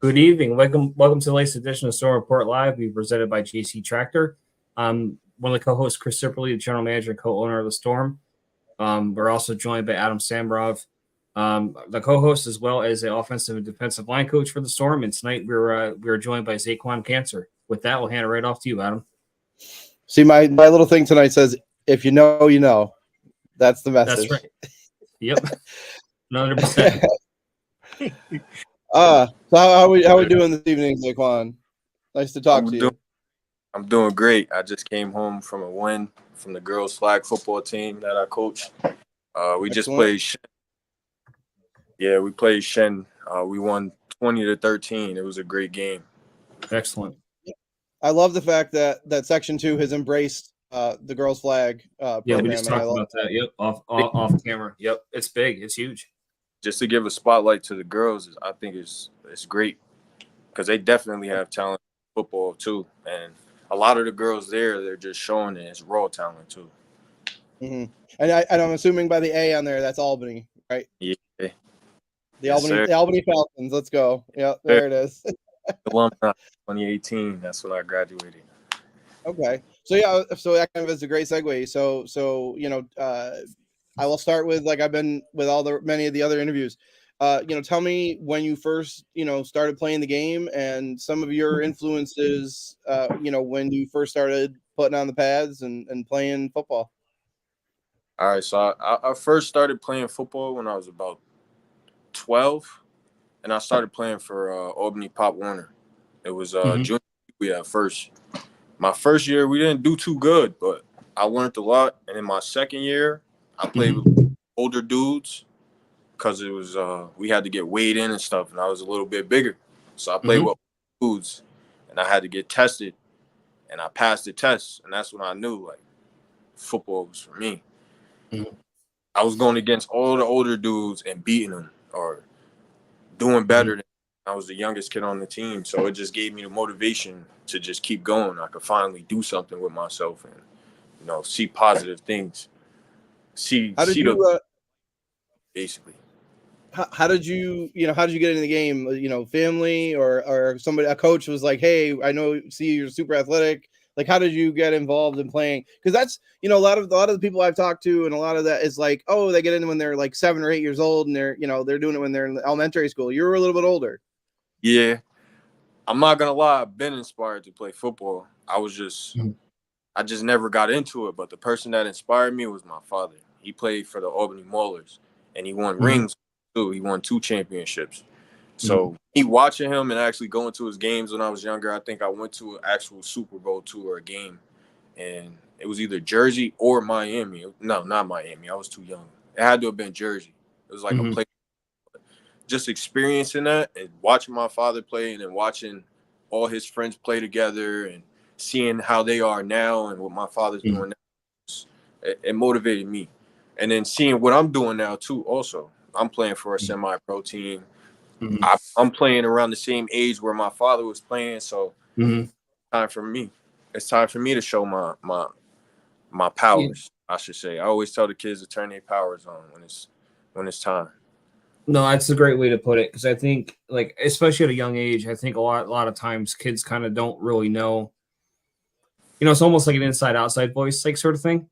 Good evening. Welcome to the latest edition of Storm Report Live. We presented by JC Tractor. One of the co-hosts, Chris Sipperly, the general manager and co-owner of the Storm. We're also joined by Adam Sambrov, the co-host, as well as the offensive and defensive line coach for the Storm. And tonight we're joined by Zaeqwan Cancer. With that, we'll hand it right off to you, Adam. See, my little thing tonight says, "If you know, you know." That's the message. That's right. Yep, 100%. So how we doing this evening, Zaequan? Nice to talk to you. I'm doing great. I just came home from a win from the girls flag football team that I coach. We just played Shen. Yeah, we played Shen. We won 20-13. It was a great game. Excellent. I love the fact that Section 2 has embraced the girls flag program. Yeah, we just talked about that. Yep, off camera. Yep, it's big. It's huge. Just to give a spotlight to the girls, I think it's great because they definitely have talent in football too, and a lot of the girls they're just showing it as raw talent too. Mm-hmm. And I'm assuming by the A on there, that's Albany, right? Yeah. The Albany Falcons. Let's go. Yeah, there it is. Alumni 2018. That's when I graduated. Okay. So that kind of is a great segue. So I will start with, like I've been with many of the other interviews. Tell me when you first, started playing the game and some of your influences, when you first started putting on the pads and playing football. All right. So I first started playing football when I was about 12, and I started playing for Albany Pop Warner. It was junior year at first. My first year, we didn't do too good, but I learned a lot. And in my second year, I played with older dudes because it was we had to get weighed in and stuff, and I was a little bit bigger. So I played with dudes, and I had to get tested, and I passed the test, and that's when I knew, like, football was for me. I was going against all the older dudes and beating them or doing better than I was the youngest kid on the team. So it just gave me the motivation to just keep going. I could finally do something with myself and, see positive things. Basically. How did you get into the game? Family or somebody, a coach was like, "Hey, I see you're super athletic." Like, how did you get involved in playing? Because that's, a lot of the people I've talked to, and a lot of that is like, oh, they get in when they're like 7 or 8 years old, and they're doing it when they're in elementary school. You were a little bit older. Yeah, I'm not gonna lie. I've been inspired to play football. I just never got into it. But the person that inspired me was my father. He played for the Albany Maulers, and he won rings too. He won 2 championships. So me watching him and actually going to his games when I was younger, I think I went to an actual Super Bowl tour game, and it was either Jersey or Miami. No, not Miami. I was too young. It had to have been Jersey. It was like a play. Just experiencing that and watching my father play and then watching all his friends play together and seeing how they are now and what my father's doing now, it motivated me. And then seeing what I'm doing now too also. I'm playing for a semi-pro team. I'm playing around the same age where my father was playing, so time for me. It's time for me to show my powers, I should say. I always tell the kids to turn their powers on when it's time. No, that's a great way to put it, because I think, like, especially at a young age, I think a lot of times kids kind of don't really know. It's almost like an inside-outside voice, like, sort of thing,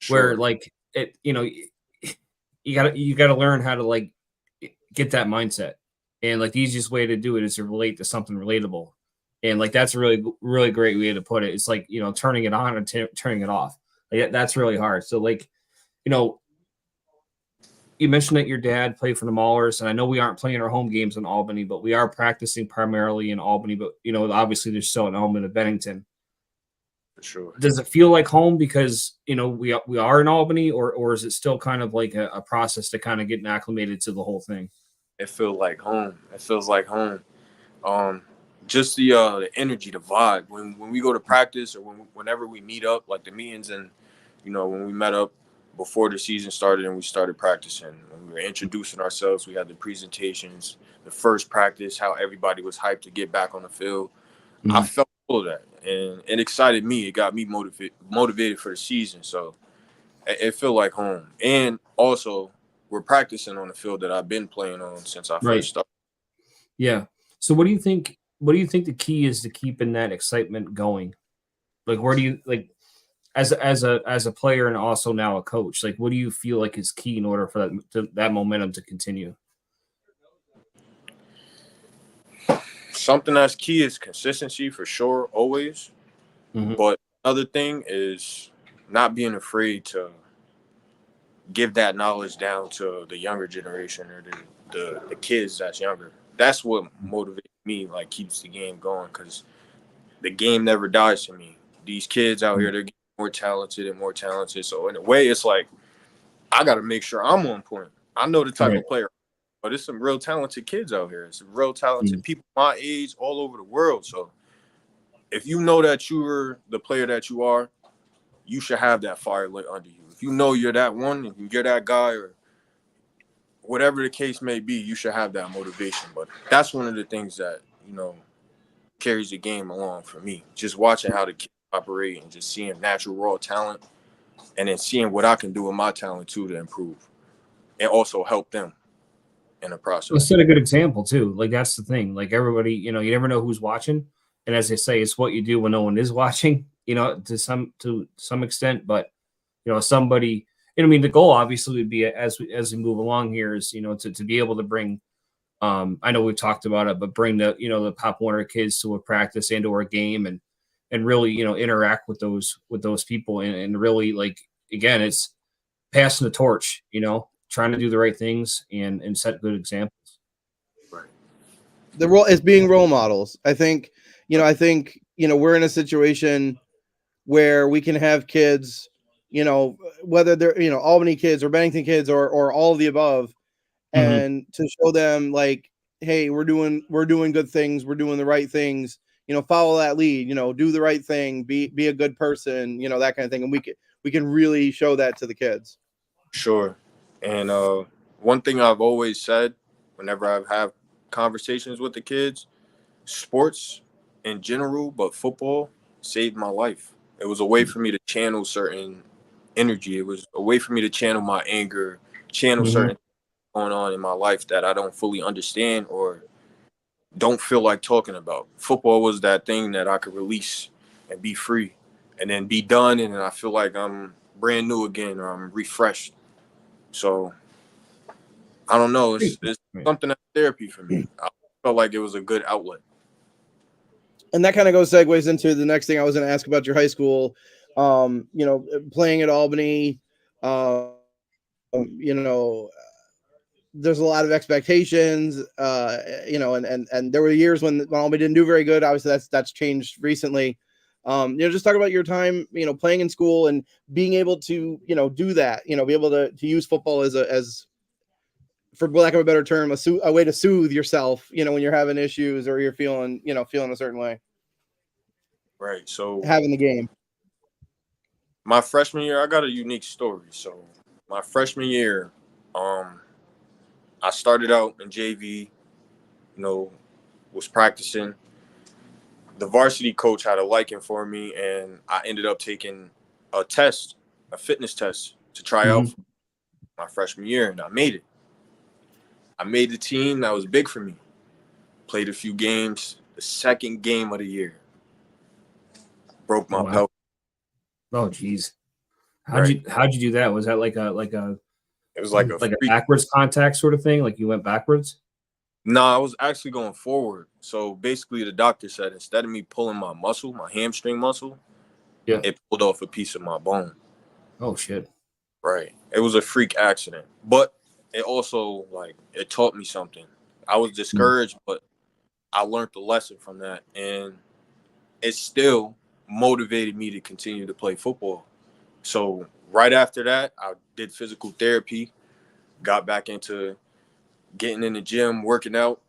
where, like, it, you gotta learn how to, like, get that mindset, and, like, the easiest way to do it is to relate to something relatable, and, like, that's a really, really great way to put it. It's like, turning it on and turning it off. Like, that's really hard. So, like, you mentioned that your dad played for the Maulers, and I know we aren't playing our home games in Albany, but we are practicing primarily in Albany. But, obviously there's still an element of Bennington. For sure. Does it feel like home because, we are in Albany, or is it still kind of like a process to kind of get acclimated to the whole thing? It feels like home. It feels like home. Just the energy, the vibe. When we go to practice or whenever we meet up, like the meetings and, when we met up before the season started and we started practicing, when we were introducing ourselves, we had the presentations, the first practice, how everybody was hyped to get back on the field. I felt all of that, and it excited me. It got me motivated for the season. So it felt like home. And also, we're practicing on the field that I've been playing on since I first started. Yeah. So what do you think? What do you think the key is to keeping that excitement going? Like, where do you like as a player and also now a coach? Like, what do you feel like is key in order for that momentum to continue? Something that's key is consistency for sure, always. Hmm. But another thing is not being afraid to give that knowledge down to the younger generation or the kids that's younger. That's what motivates me, like keeps the game going, because the game never dies for me. These kids out here, they're getting more talented and more talented. So in a way, it's like I got to make sure I'm on point. I know the type Right. of player, but it's some real talented kids out here. It's real Mhm. talented people my age all over the world. So if you know that you're the player that you are, you should have that fire lit under you. If you know you're that one, and you're that guy, or whatever the case may be, you should have that motivation. But that's one of the things that, carries the game along for me. Just watching how the kids operate and just seeing natural raw talent and then seeing what I can do with my talent too to improve and also help them in the Well, process. set a good example too. Like that's the thing. Like everybody, you never know who's watching, and as they say, it's what you do when no one is watching. To some extent, but somebody. And I mean, the goal obviously would be as we move along here is to be able to bring. I know we've talked about it, but bring the Pop Warner kids to a practice and or a game and really interact with those people and really like again it's passing the torch. Trying to do the right things and set good examples. Right. The role is being role models. I think we're in a situation where we can have kids, whether they're Albany kids or Bennington kids or all of the above, Hmm. and to show them like, hey, we're doing good things, we're doing the right things, follow that lead, do the right thing, be a good person, that kind of thing, and we can really show that to the kids. Sure. And one thing I've always said whenever I've had conversations with the kids, sports in general, but football saved my life. It was a way for me to channel certain energy. It was a way for me to channel my anger, channel Hmm. certain things going on in my life that I don't fully understand or don't feel like talking about. Football was that thing that I could release and be free and then be done. And then I feel like I'm brand new again or I'm refreshed. So I don't know. It's Right. something that's therapy for me. I felt like it was a good outlet. And that kind of segues into the next thing I was going to ask about your high school, playing at Albany, um, you know, there's a lot of expectations, and there were years when Albany didn't do very good. Obviously, that's changed recently. Just talk about your time, playing in school and being able to, do that, be able to use football as for lack of a better term, a way to soothe yourself, when you're having issues or you're feeling a certain way, Right. So having the game. my freshman year, I got a unique story. So my freshman year, um, I started out in JV, you know, was practicing. The varsity coach had a liking for me, and I ended up taking a test, a fitness test, to try out Hmm. for my freshman year, and I made it. I made the team. That was big for me. Played a few games. The second game of the year, broke Oh my wow. pelvis. Oh geez. How'd Right. you how'd you do that? Was that like a It was like a like a freak. backwards contact sort of thing? Like you went backwards? No, I was actually going forward. So basically, the doctor said instead of me pulling my muscle, my hamstring muscle, Yeah. it pulled off a piece of my bone. Oh shit. Right. It was a freak accident, but it also it taught me something. I was Mm. discouraged, but I learned the lesson from that, and it still motivated me to continue to play football. So right after that, I did physical therapy, got back into getting in the gym, working out.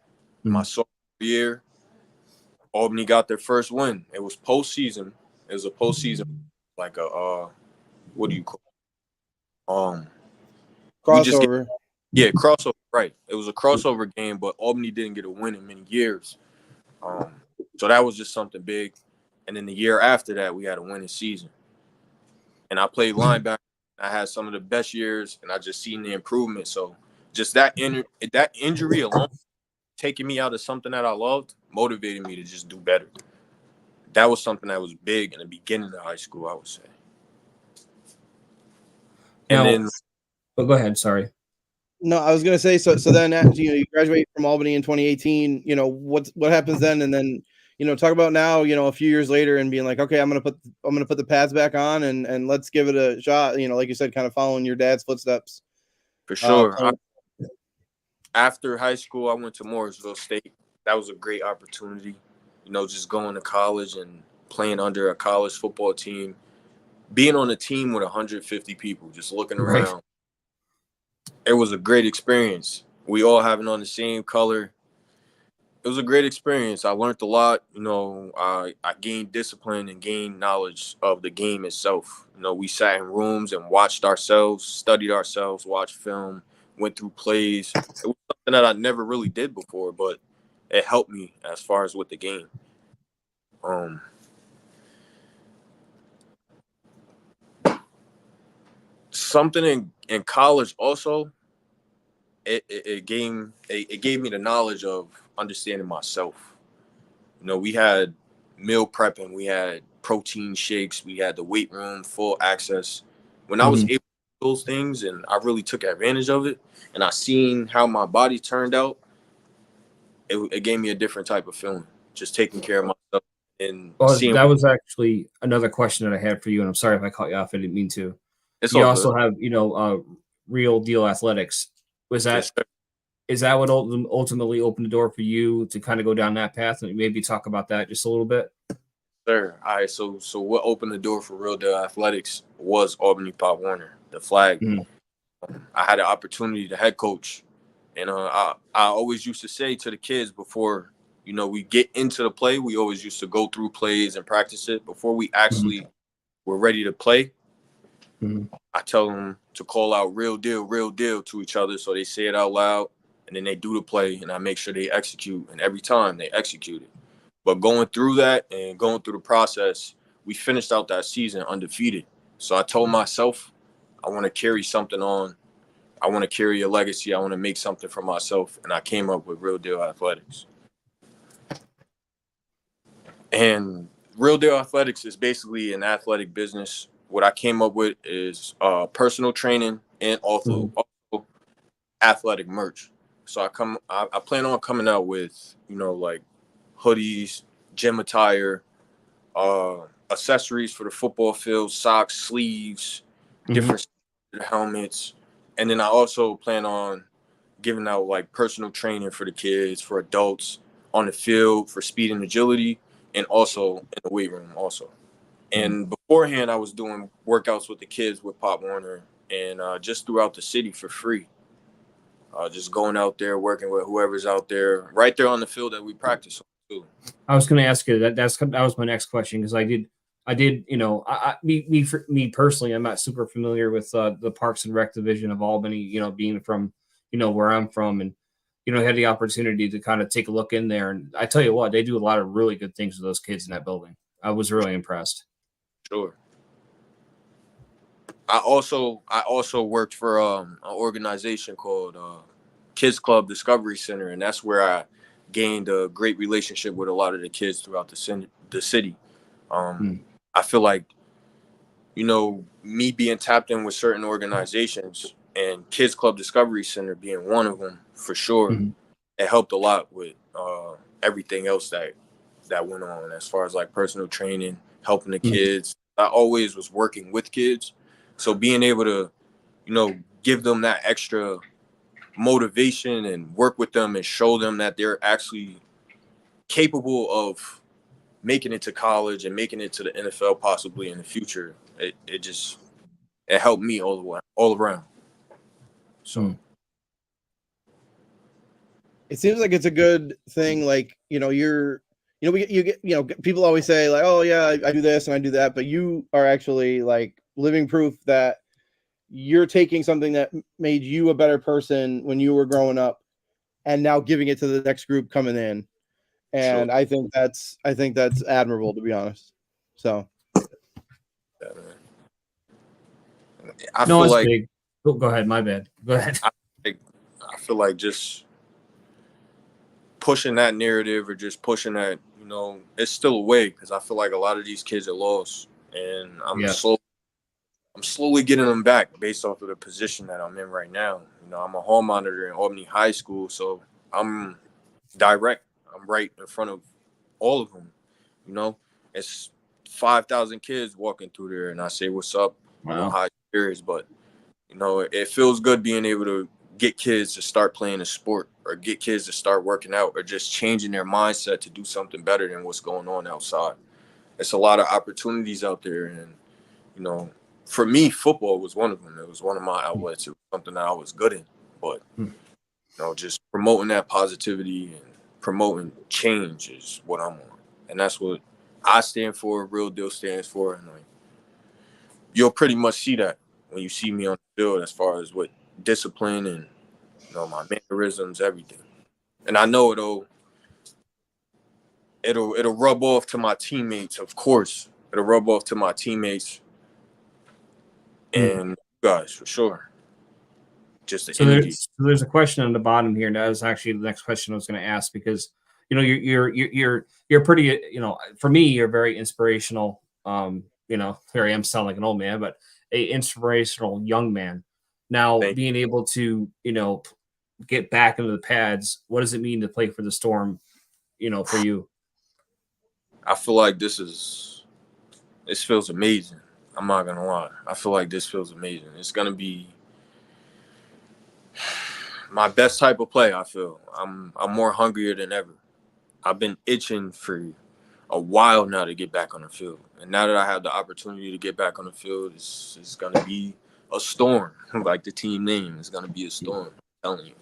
My Mm. sophomore year, Albany got their first win. It was postseason. It was a postseason, like a what do you call we just get Crossover. yeah, crossover, right. It was a crossover game, but Albany didn't get a win in many years. Um so that was just something big. And then the year after that we had a winning season. And I played linebacker. I had some of the best years and I just seen the improvement. So just that injury alone taking me out of something that I loved motivated me to just do better. That was something that was big in the beginning of high school, I would say. And Now, then, but go ahead. Sorry. No, I was gonna say so. So then, you graduate from Albany in 2018. What happens then, and then talk about now. A few years later, and being like, okay, I'm gonna put the pads back on, and let's give it a shot. Like you said, kind of following your dad's footsteps. for sure, playing- after high school, I went to Morrisville State. That was a great opportunity. Just going to college and playing under a college football team, being on a team with 150 people, just looking around. Right. It was a great experience. We all having on the same color. It was a great experience. I learned a lot. I gained discipline and gained knowledge of the game itself. We sat in rooms and watched ourselves, studied ourselves, watched film, went through plays. It was something that I never really did before, but it helped me as far as with the game. Something in college also, it gave me the knowledge of understanding myself. We had meal prepping, we had protein shakes, we had the weight room, full access. When I was able to do those things and I really took advantage of it and I seen how my body turned out, it gave me a different type of feeling, just taking care of myself and seeing. That was actually another question that I had for you, and I'm sorry if I caught you off. I didn't mean to. It's You all also good. have, Real Deal Athletics. Was that Yes, sir. is that what ultimately opened the door for you to kind of go down that path, and maybe talk about that just a little bit? Sir. All right, so what opened the door for Real Deal Athletics was Albany Pop Warner, the flag. I had an opportunity to head coach, and I always used to say to the kids before we get into the play, we always used to go through plays and practice it before we actually were ready to play. I tell them to call out real deal to each other, so they say it out loud, and then they do the play, and I make sure they execute, and every time they execute it. But going through that and going through the process, we finished out that season undefeated. So I told myself, I want to carry something on. I want to carry a legacy. I want to make something for myself. And I came up with Real Deal Athletics. And Real Deal Athletics is basically an athletic business. What I came up with is personal training and also athletic merch. So I plan on coming out with, like hoodies, gym attire, accessories for the football field, socks, sleeves, different helmets. And then I also plan on giving out like personal training for the kids, for adults on the field, for speed and agility, and also in the weight room also. And beforehand, I was doing workouts with the kids with Pop Warner and just throughout the city for free. Just going out there, working with whoever's out there, right there on the field that we practice on too. I was going to ask you that. That was my next question, because I did. Me personally, I'm not super familiar with the Parks and Rec division of Albany. Being from where I'm from, and had the opportunity to kind of take a look in there. And I tell you what, they do a lot of really good things with those kids in that building. I was really impressed. Sure. I also worked for an organization called Kids Club Discovery Center, and that's where I gained a great relationship with a lot of the kids throughout the city. I feel like, me being tapped in with certain organizations and Kids Club Discovery Center being one of them, for sure, it helped a lot with everything else that went on as far as like personal training, helping the kids. I always was working with kids. So being able to, give them that extra motivation and work with them and show them that they're actually capable of making it to college and making it to the NFL possibly in the future, it helped me all around. So it seems like it's a good thing. Like, you get, people always say like, oh yeah, I do this and I do that, but you are actually like living proof that you're taking something that made you a better person when you were growing up and now giving it to the next group coming in. And sure. I think that's admirable, to be honest. So I feel like big. Oh, go ahead. My bad. Go ahead. I feel like just pushing that narrative or just pushing that, you know, it's still a way because I feel like a lot of these kids are lost, and I'm slowly getting them back based off of the position that I'm in right now. You know, I'm a hall monitor in Albany High School, so I'm direct. I'm right in front of all of them. You know, it's 5,000 kids walking through there, and I say, "What's up?" Wow. You know, high spirits, but you know, it feels good being able to get kids to start playing a sport or get kids to start working out or just changing their mindset to do something better than what's going on outside. It's a lot of opportunities out there, and you know, for me, football was one of them. It was one of my outlets. It was something that I was good in. But, you know, just promoting that positivity and promoting change is what I'm on. And that's what I stand for, Real Deal stands for. And like, you'll pretty much see that when you see me on the field as far as what discipline and, you know, my mannerisms, everything. And I know it'll rub off to my teammates, of course. It'll rub off to my teammates and you guys for sure. Just the energy. There's a question on the bottom here, and that was actually the next question I was going to ask because you know you're pretty, you know, for me you're very inspirational. You know, here I am sound like an old man, but a inspirational young man. Now being able to, you know, get back into the pads, what does it mean to play for the Storm? You know, for you. I feel like this feels amazing. I'm not gonna lie. I feel like this feels amazing. It's gonna be my best type of play. I feel I'm more hungrier than ever. I've been itching for a while now to get back on the field, and now that I have the opportunity to get back on the field, it's gonna be a storm. Like the team name is gonna be a storm. I'm telling you.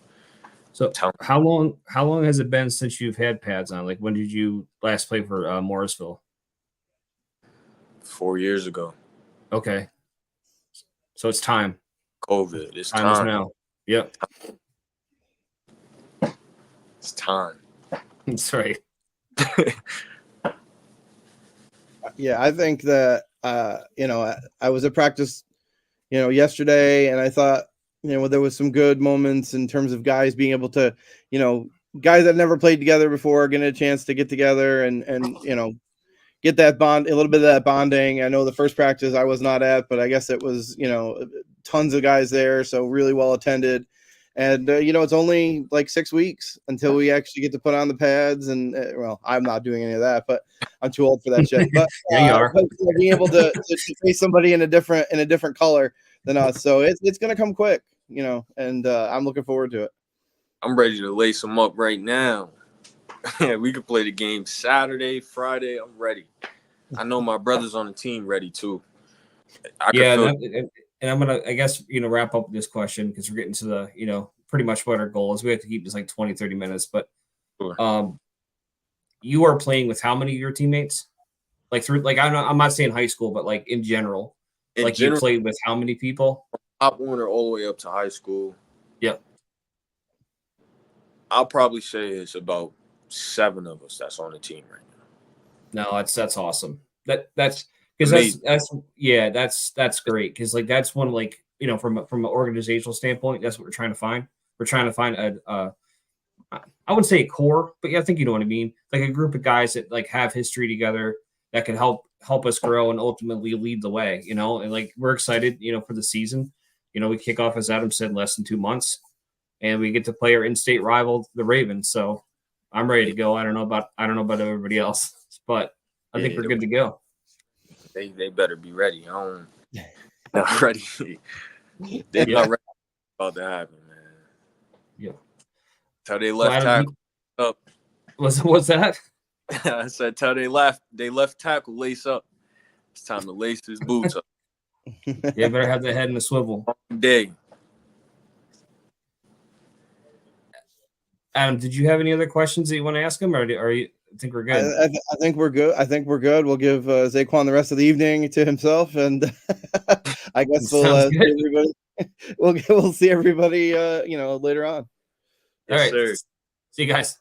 So how long has it been since you've had pads on? Like when did you last play for Morrisville? 4 years ago. Okay. So it's time. COVID. It's time. Is time. now. Yep. It's time. That's right. Yeah, I think that you know, I was at practice, you know, yesterday, and I thought, you know, there was some good moments in terms of guys being able to, you know, guys that never played together before getting a chance to get together and you know, get that bond, a little bit of that bonding. I know the first practice I was not at, but I guess it was, you know, tons of guys there, so really well attended. And you know, it's only like 6 weeks until we actually get to put on the pads. And well, I'm not doing any of that, but I'm too old for that shit. But yeah, you are. but, you know, being able to face somebody in a different color than us, so it's gonna come quick, you know. And I'm looking forward to it. I'm ready to lace them up right now. We could play the game Saturday, Friday. I'm ready. I know my brothers on the team ready too. And I'm gonna, I guess, you know, wrap up this question because we're getting to the, you know, pretty much what our goal is. We have to keep this like 20, 30 minutes. But sure. You are playing with how many of your teammates? Like through, like I'm not saying high school, but like in general. You played with how many people? Top Warner all the way up to high school. Yep. I'll probably say it's about 7 of us that's on the team right now. No, that's awesome. That's because that's great because like that's one, like, you know, from an organizational standpoint, that's what we're trying to find. We're trying to find I wouldn't say a core, but yeah, I think you know what I mean. Like a group of guys that like have history together that can help us grow and ultimately lead the way, you know. And like we're excited, you know, for the season. You know, we kick off, as Adam said, in less than 2 months, and we get to play our in-state rival, the Ravens. So I'm ready to go. I don't know about everybody else, but I think we're good to go. They better be ready. Not ready. They're not ready about to happen, man. Yeah. Tell they left tackle up. What's that? I said tell they left tackle lace up. It's time to lace his boots up. Yeah, better have the head in the swivel. Day. Adam, did you have any other questions that you want to ask him, or are you? I think we're good. I think we're good. I think we're good. We'll give Zaequan the rest of the evening to himself, and I guess we'll see everybody. We'll see everybody, you know, later on. All right. Sir. See you guys.